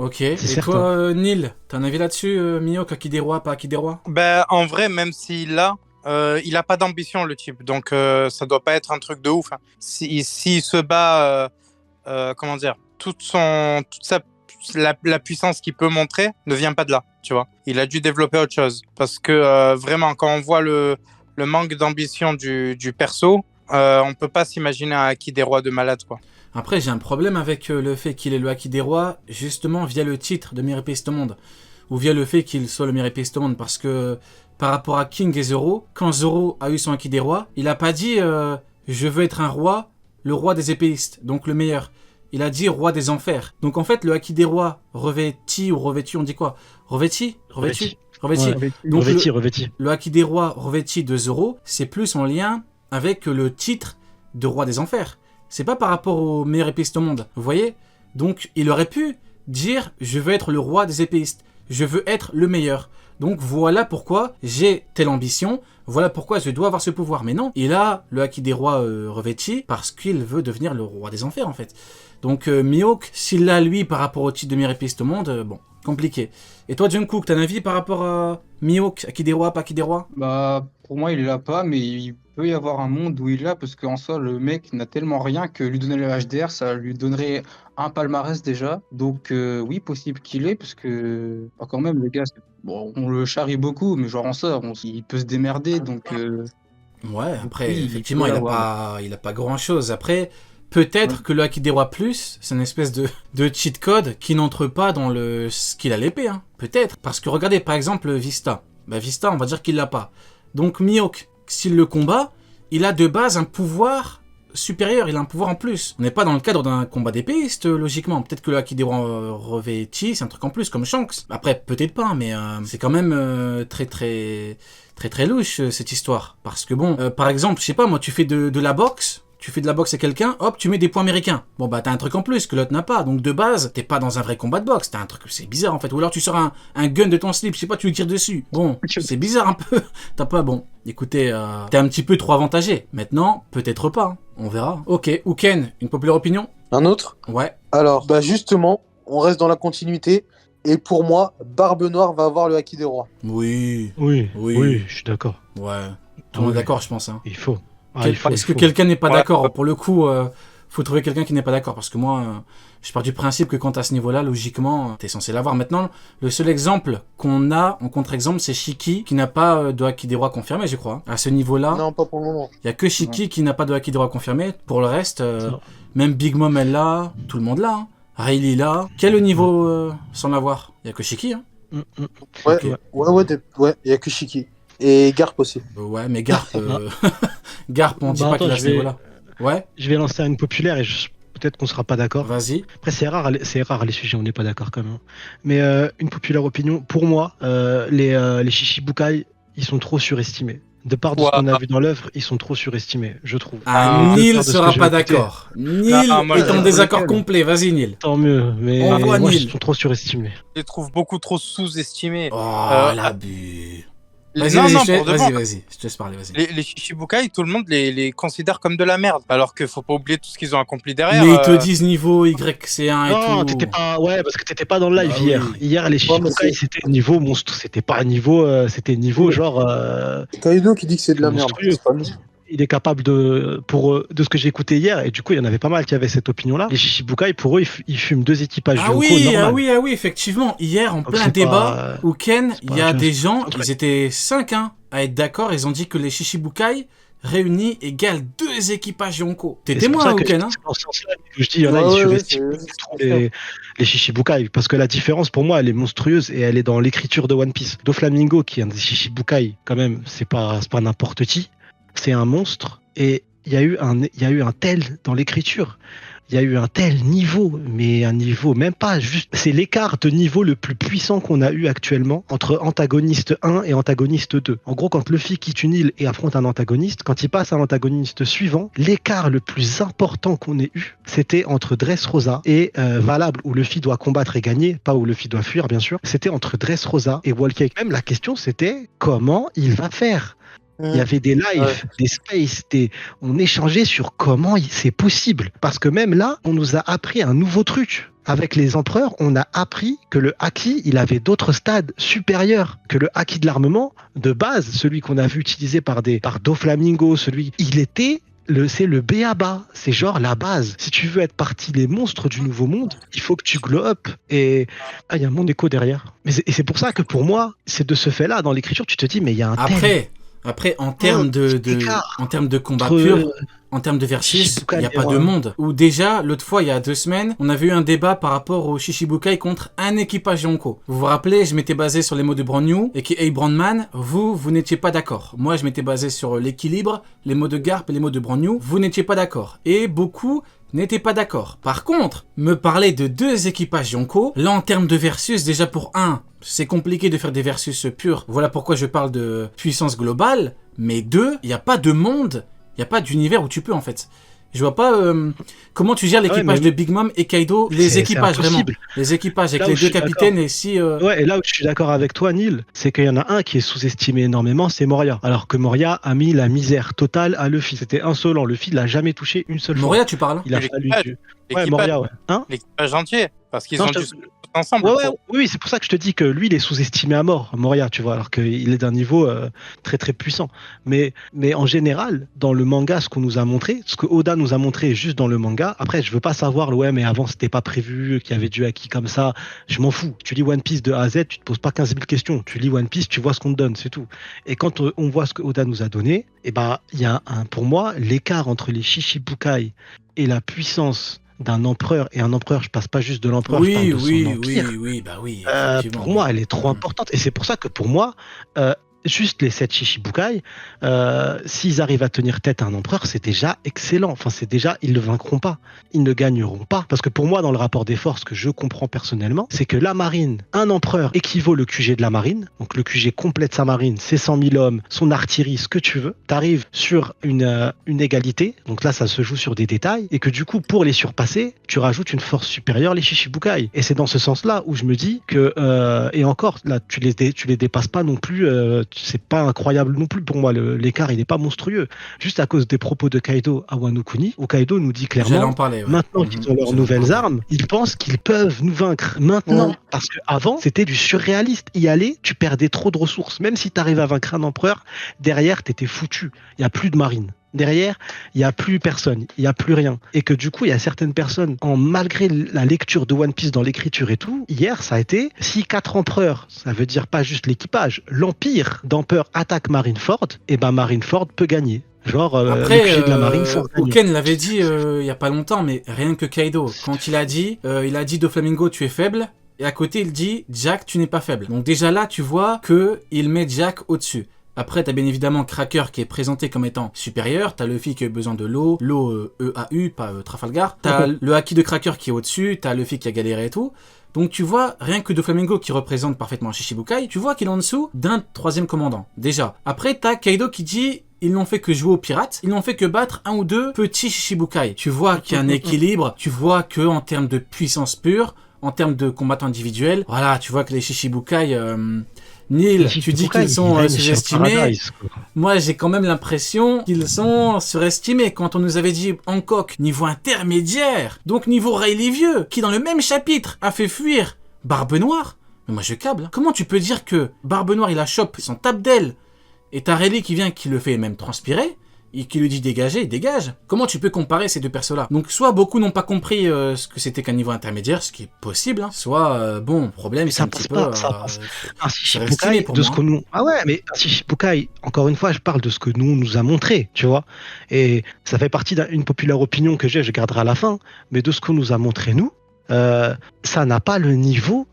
Ok. C'est Et certain. toi, Neil, t'as un avis là-dessus, Mihawk, Akidewa, pas Akidewa? Ben, en vrai, même il a pas d'ambition, le type. Donc, ça doit pas être un truc de ouf, hein. S'il se bat, comment dire, la puissance qu'il peut montrer ne vient pas de là, tu vois. Il a dû développer autre chose. Parce que vraiment, quand on voit le manque d'ambition du perso, on peut pas s'imaginer un Haki des rois de malade, quoi. Après, j'ai un problème avec le fait qu'il est le Haki des rois, justement via le titre de meilleur épéiste au monde. Ou via le fait qu'il soit le meilleur épéiste au monde. Parce que par rapport à King et Zoro, quand Zoro a eu son Haki des rois, il a pas dit je veux être un roi, le roi des épéistes, donc le meilleur. Il a dit roi des enfers. Donc en fait, le Haki des rois revêti ou revêtu, on dit quoi? Revêti. Revêti. Ouais. Donc Revêti. le Haki des rois revêti de Zoro, c'est plus en lien avec le titre de roi des enfers. C'est pas par rapport au meilleur épéiste au monde, vous voyez? Donc il aurait pu dire je veux être le roi des épéistes, je veux être le meilleur. Donc voilà pourquoi j'ai telle ambition, voilà pourquoi je dois avoir ce pouvoir. Mais non, il a le Haki des rois revêti parce qu'il veut devenir le roi des enfers en fait. Donc Mihawk, s'il l'a lui par rapport au titre de meilleur épéiste au monde, bon, compliqué. Et toi Jungkook, t'as un avis par rapport à Mihawk, Haki des rois, pas Haki des rois? Bah, pour moi, il est là pas, mais il peut y avoir un monde où il est là, parce qu'en soi, le mec n'a tellement rien que lui donner le HDR, ça lui donnerait un palmarès déjà. Donc, oui, possible qu'il est, parce que, bah, quand même, le gars, bon, on le charrie beaucoup, mais genre en sort, il peut se démerder, donc, Ouais, après, oui, il effectivement, peut il l'avoir. a pas grand chose. Après, peut-être Ouais. que le Haki des rois plus, c'est une espèce de cheat code qui n'entre pas dans le skill à l'épée, hein. Peut-être. Parce que regardez, par exemple, Vista. Bah, Vista, on va dire qu'il l'a pas. Donc, Mihawk, s'il le combat, il a de base un pouvoir supérieur, il a un pouvoir en plus. On n'est pas dans le cadre d'un combat d'épéiste, logiquement. Peut-être que le Haki des rois revêti, c'est un truc en plus, comme Shanks. Après, peut-être pas, mais c'est quand même très louche cette histoire. Parce que bon, par exemple, je sais pas, moi, tu fais de la boxe. Tu fais de la boxe à quelqu'un, hop, tu mets des points américains. Bon bah t'as un truc en plus que l'autre n'a pas. Donc de base, t'es pas dans un vrai combat de boxe. T'as un truc, c'est bizarre en fait. Ou alors tu sors un gun de ton slip, je sais pas, tu lui tires dessus. Bon, c'est bizarre un peu. T'as pas, bon. Écoutez, t'es un petit peu trop avantagé. Maintenant, peut-être pas. Hein. On verra. Ok, Uken, une populaire opinion? Un autre? Ouais. Alors, bah justement, on reste dans la continuité. Et pour moi, Barbe Noire va avoir le Haki des rois. Oui. Oui, Oui. je suis d'accord. Ouais. Tout le monde est Ouais. d'accord, je pense. Hein. Il faut. Est-ce que quelqu'un n'est pas d'accord? Pour le coup, faut trouver quelqu'un qui n'est pas d'accord. Parce que moi, je pars du principe que quand à ce niveau-là, logiquement, t'es censé l'avoir. Maintenant, le seul exemple qu'on a en contre-exemple, c'est Shiki, qui n'a pas de Haki des rois confirmé, je crois. À ce niveau-là, Non, pas pour le moment. il y a que Shiki qui n'a pas de Haki des rois confirmé. Pour le reste, Ça. même Big Mom, elle l'a. Tout le monde l'a. Hein. Riley l'a. Quel est le niveau sans l'avoir? Il y a que Shiki. Hein. Ouais, Ok. ouais, il y a que Shiki. Et Garp aussi. Ouais, mais Garp, Garp, on dit Bah, pas attends, qu'il a je ce vais- niveau-là. Ouais, Je vais lancer une populaire et peut-être qu'on sera pas d'accord. vas-y. Après, c'est rare les sujets, on n'est pas d'accord quand même. Mais une populaire opinion, pour moi, les Shishibukai, ils sont trop surestimés. De part de ce qu'on a vu dans l'œuvre, ils sont trop surestimés, je trouve. Ah, De Neil part de ce sera que j'ai pas écouté. d'accord. Neil moi, est en je- désaccord lequel complet. Vas-y, Neil. Tant mieux, mais On voit moi, Neil. ils sont trop surestimés. Je les trouve beaucoup trop sous-estimés. Oh, l'abus. Vas-y, Non, vas-y, non, je te- pour de vas-y, bon. vas-y. Je te laisse parler, vas-y. Les Shishibukai, tout le monde les considère comme de la merde. Alors qu'il faut pas oublier tout ce qu'ils ont accompli derrière. Mais ils te disent niveau YC1 et Non, tout. t'étais pas, ouais, parce que t'étais pas dans le live Bah hier. oui. Hier, les Shishibukai, c'était niveau monstre, c'était pas niveau, Oui. genre. Kaido qui dit que c'est de la merde. Monstrueux. C'est pas lui. Il est capable de ce que j'ai écouté hier, et du coup, il y en avait pas mal qui avaient cette opinion-là. Les Shishibukai, pour eux, ils fument 2 équipages Ah Yonko oui, normal. ah oui, effectivement. Hier, en Donc plein c'est débat, pas- où Ken, c'est il pas y a un des truc. gens, ils étaient 5 à être d'accord. Ils ont dit que les Shishibukai réunis égale 2 équipages Yonko. T'es Et c'est pour témoin, ça que Uken, hein? c'est dans ce sens-là que je dis, il y en a, Ouais, ils ouais, surestiment ouais, trop les Shishibukai, parce que la différence, pour moi, elle est monstrueuse, et elle est dans l'écriture de One Piece. Doflamingo, qui est un des Shishibukai, quand même, c'est pas n'importe qui, c'est un monstre, et il y a eu un tel dans l'écriture. Il y a eu un tel niveau, mais un niveau même pas juste. C'est l'écart de niveau le plus puissant qu'on a eu actuellement entre antagoniste 1 et antagoniste 2. En gros, quand Luffy quitte une île et affronte un antagoniste, quand il passe à l'antagoniste suivant, l'écart le plus important qu'on ait eu, c'était entre Dressrosa et Valable, où Luffy doit combattre et gagner, pas où Luffy doit fuir, bien sûr. C'était entre Dressrosa et Whole Cake. Même la question, c'était comment il va faire. Il y avait des lives, des spaces, on échangeait sur comment c'est possible. Parce que même là, on nous a appris un nouveau truc. avec les empereurs, on a appris que le haki, il avait d'autres stades supérieurs, que le haki de l'armement de base, celui qu'on a vu utilisé par Doflamingo, c'est le B.A.B.A. C'est genre la base. Si tu veux être parti les monstres du nouveau monde, il faut que tu glow up. Et il y a mon écho derrière. Et c'est pour ça que pour moi, c'est de ce fait-là, dans l'écriture, tu te dis, mais il y a un Après, en termes de combat pur, en termes de versus, il n'y a pas de monde. Ou déjà, l'autre fois, il y a 2 semaines, on avait eu un débat par rapport au Shishibukai contre un équipage Yonko. Vous vous rappelez, je m'étais basé sur les mots de Brand New et qui Brandman, vous n'étiez pas d'accord. Moi, je m'étais basé sur l'équilibre, les mots de Garp et les mots de Brand New, vous n'étiez pas d'accord. Et beaucoup n'étaient pas d'accord. Par contre, me parler de 2 équipages Yonko, là en termes de versus, déjà pour 1, c'est compliqué de faire des versus purs. Voilà pourquoi je parle de puissance globale. Mais 2, il n'y a pas de monde, il n'y a pas d'univers où tu peux en fait. Je vois pas comment tu gères l'équipage de Big Mom et Kaido, les équipages vraiment. Les équipages avec les 2 capitaines et si... Ouais, et là où je suis d'accord avec toi, Neil, c'est qu'il y en a un qui est sous-estimé énormément, c'est Moria. Alors que Moria a mis la misère totale à Luffy. C'était insolent. Luffy, il l'a jamais touché une seule fois. Moria, tu parles? Il a fallu... Ouais, Moria, ouais. Hein? L'équipage entier, parce qu'ils ont dû ensemble. Oui, c'est pour ça que je te dis que lui, il est sous-estimé à mort, Moria, tu vois, alors qu'il est d'un niveau très très puissant. Mais en général, dans le manga, ce qu'on nous a montré, ce que Oda nous a montré juste dans le manga, après, je veux pas savoir, ouais, mais avant, c'était pas prévu, qu'il y avait du haki comme ça, je m'en fous. Tu lis One Piece de A à Z, tu te poses pas 15 000 questions. Tu lis One Piece, tu vois ce qu'on te donne, c'est tout. Et quand on voit ce que Oda nous a donné, et ben, il y a pour moi, l'écart entre les Shishibukai et la puissance d'un empereur, et un empereur, je passe pas juste de l'empereur, je parle de son empire. Pour moi, elle est trop importante, et c'est pour ça que pour moi, juste les 7 Shishibukai, s'ils arrivent à tenir tête à un empereur, c'est déjà excellent. Enfin, c'est déjà, ils ne vaincront pas, ils ne gagneront pas. Parce que pour moi, dans le rapport des forces que je comprends personnellement, c'est que la marine, un empereur équivaut le QG de la marine. Donc le QG complet de sa marine, c'est 100 000 hommes, son artillerie, ce que tu veux. Tu arrives sur une égalité, donc là, ça se joue sur des détails, et que du coup, pour les surpasser, tu rajoutes une force supérieure, les Shishibukai. Et c'est dans ce sens-là où je me dis que, et encore, là, tu les dépasses pas non plus. C'est pas incroyable non plus pour moi, l'écart il est pas monstrueux, juste à cause des propos de Kaido à Wano Kuni, où Kaido nous dit clairement, maintenant qu'ils ont leurs nouvelles armes, ils pensent qu'ils peuvent nous vaincre maintenant, parce qu'avant c'était du surréaliste, y aller, tu perdais trop de ressources, même si tu arrives à vaincre un empereur, derrière t'étais foutu, il y a plus de marine. Derrière, il n'y a plus personne, il n'y a plus rien. Et que du coup, il y a certaines personnes, malgré la lecture de One Piece dans l'écriture et tout, hier, ça a été, si 4 empereurs, ça veut dire pas juste l'équipage, l'empire d'empereurs attaque Marineford, et ben Marineford peut gagner. Genre, après, le QG de la marine, Oken l'avait dit il y a pas longtemps, mais rien que Kaido, quand il a dit Doflamingo, tu es faible, et à côté, il dit Jack, tu n'es pas faible. Donc déjà là, tu vois qu'il met Jack au-dessus. Après, t'as bien évidemment Cracker qui est présenté comme étant supérieur, t'as Luffy qui a besoin de l'eau, EAU, pas Trafalgar, t'as le haki de Cracker qui est au-dessus, t'as Luffy qui a galéré et tout. Donc tu vois, rien que Doflamingo qui représente parfaitement Shishibukai, tu vois qu'il est en dessous d'un 3e commandant, déjà. Après, t'as Kaido qui dit, ils n'ont fait que jouer aux pirates, ils n'ont fait que battre 1 ou 2 petits Shishibukai. Tu vois qu'il y a un équilibre, tu vois que en termes de puissance pure, en termes de combattants individuels, voilà, tu vois que les Shishibukai... Neil, tu dis qu'ils sont sous-estimés. Moi, j'ai quand même l'impression qu'ils sont surestimés. Quand on nous avait dit Hancock, niveau intermédiaire, donc niveau Rayleigh Vieux, qui dans le même chapitre a fait fuir Barbe Noire. Mais moi, je câble. Comment tu peux dire que Barbe Noire, il a chope son tape d'aile, et t'as Rayleigh qui vient, qui le fait même transpirer, et qui lui dit dégager, il dégage. Comment tu peux comparer ces 2 persos-là? Donc soit beaucoup n'ont pas compris ce que c'était qu'un niveau intermédiaire, ce qui est possible, hein. Soit bon, problème, c'est un petit peu un Shishibukai de ce que nous... Ah ouais, mais un Shishibukai, encore une fois, je parle de ce que nous a montré, tu vois. Et ça fait partie d'une populaire opinion que je garderai à la fin, mais de ce qu'on nous a montré nous, ça n'a pas le niveau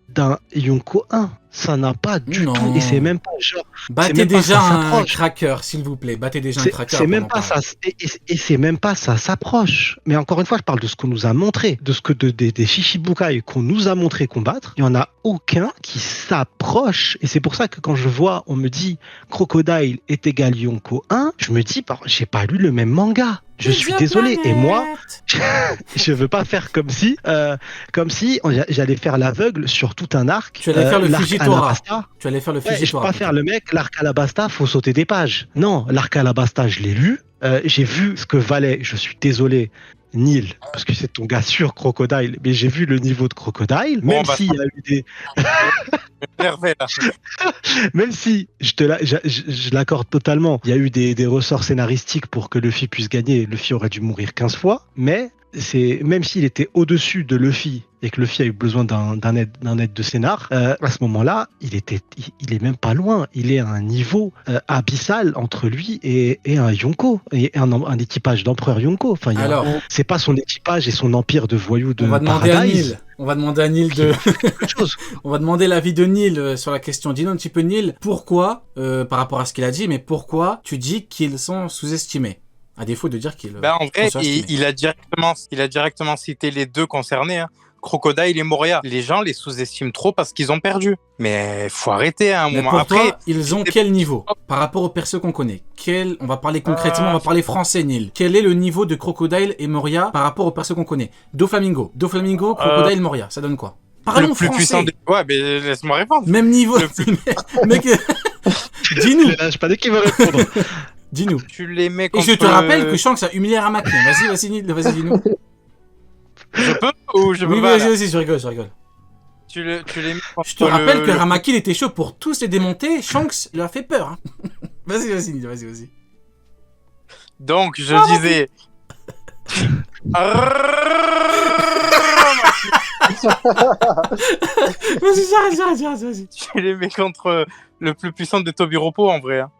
d'un Yonko 1. Ça n'a pas du tout, et c'est même pas genre... Battez déjà un cracker, s'il vous plaît. Battez déjà un cracker. C'est même pas ça, et c'est même pas ça s'approche. Mais encore une fois, je parle de ce qu'on nous a montré, de ce que des Shishibukai qu'on nous a montré combattre. Il y en a aucun qui s'approche. Et c'est pour ça que quand je vois, on me dit Crocodile est égal Yonko 1, je me dis, j'ai pas lu le même manga. Je suis désolé. Et moi, je veux pas faire comme si j'allais faire l'aveugle sur tout un arc. Tu allais faire le Fujitora. Tu allais faire le Fujitora. Je peux pas faire le mec, l'arc Alabasta, faut sauter des pages. Non, l'arc Alabasta, je l'ai lu. J'ai vu ce que valait, je suis désolé, Neil, parce que c'est ton gars sur Crocodile, mais j'ai vu le niveau de Crocodile, Bon, même bah, s'il y a eu des, Énervé, là. même si je l'accorde totalement, il y a eu des ressorts scénaristiques pour que Luffy puisse gagner. Luffy aurait dû mourir 15 fois, mais même s'il était au-dessus de Luffy et que Luffy a eu besoin d'un aide de scénar, à ce moment-là, il est même pas loin. Il est à un niveau abyssal entre lui et un Yonko, et un équipage d'empereur Yonko. Enfin, Alors, c'est pas son équipage et son empire de voyous de on va demander Paradise. à Neil. On va demander à Neil de. Quelque chose. On va demander l'avis de Neil sur la question. Dis-nous un petit peu, Neil, pourquoi, par rapport à ce qu'il a dit, mais pourquoi tu dis qu'ils sont sous-estimés? À défaut de dire qu'ils. Ben, en vrai, sont surestimés. il a directement cité les deux concernés, hein. Crocodile et Moria. Les gens les sous-estiment trop parce qu'ils ont perdu. Mais faut arrêter à un Mais moment. pour Après, toi, ils ont quel niveau par rapport aux persos qu'on connaît? On va parler concrètement, on va parler français, Neil. Quel est le niveau de Crocodile et Moria par rapport aux persos qu'on connaît? Doflamingo, Crocodile, Moria, ça donne quoi? Parlons le plus français. puissant des... Ouais, mais laisse-moi répondre. Même niveau. Mec, dis-nous, Je lâche pas dès qu'il veut répondre. dis-nous. Tu les mets Et contre... je te rappelle que Shanks a humilié Ramaki. Vas-y, Neil, vas-y, dis-nous. Je peux ou je peux Oui, pas vas-y, là je rigole. Tu les mets contre Je te rappelle que le- Ramaki, il était chaud pour tous les démonter. Shanks lui a fait peur. Hein. Vas-y, Neil, vas-y. Donc, je disais... Vas-y, j'arrête, vas-y. Tu les mets contre le plus puissant de Tobiropo, en vrai. Hein.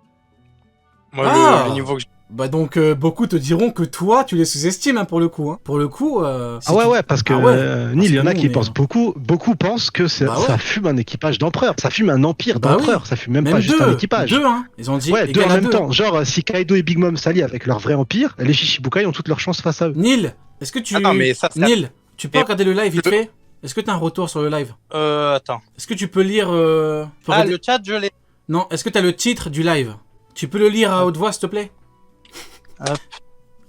Moi, Ah. le niveau que j'ai... Bah donc, beaucoup te diront que toi, tu les sous-estimes, hein, pour le coup. Hein. Pour le coup... Ah ouais, parce que Neil, il y en a qui nous, pensent beaucoup pensent que Bah ouais. ça fume un équipage d'empereur, ça fume un empire Bah d'empereur, oui. ça fume même Même pas juste un équipage. Deux, hein. Ils ont dit Ouais, deux en égal à même deux. temps. Genre, si Kaido et Big Mom s'allient avec leur vrai empire, les Shichibukai ont toutes leurs chances face à eux. Neil, est-ce que tu... Ah non, mais ça, c'est- Neil, tu peux Mais- regarder le live vite fait? Est-ce que t'as un retour sur le live? Attends. Est-ce que tu peux lire... tu peux Ah, regarder- le chat, je l'ai. Non, est-ce que t'as le titre du live? Tu peux le lire à haute voix, s'il te plaît? Hop.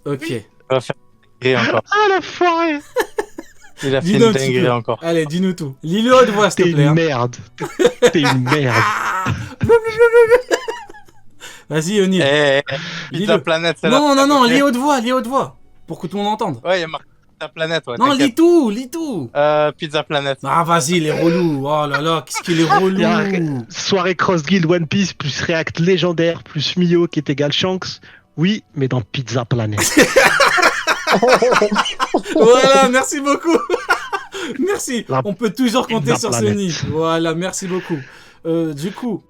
Ok. Il va faire une dinguerie encore. Ah la foirée! Il a fait Dis-nous une un petit dinguerie peu. encore. Allez, dis-nous tout. Lis-le à haute voix, s'il T'es te plaît. une Hein. merde. T'es une merde. Ah Vas-y, Neil. Pizza Lis-le. Planet, c'est Non, la... lis haute voix. Pour que tout le monde entende. Ouais, il y a marqué Pizza Planet, ouais. Non, t'inquiète. lis tout. Pizza Planet. Ah, vas-y, il est relou. Oh là là, qu'est-ce qu'il est relou. Il y a soirée Cross Guild One Piece plus React légendaire plus Mio qui est égal Shanks. Oui, mais dans Pizza Planet. Voilà, merci beaucoup. Merci. La On peut toujours compter Pizza sur ce Planet. nid. Voilà, merci beaucoup. Du coup,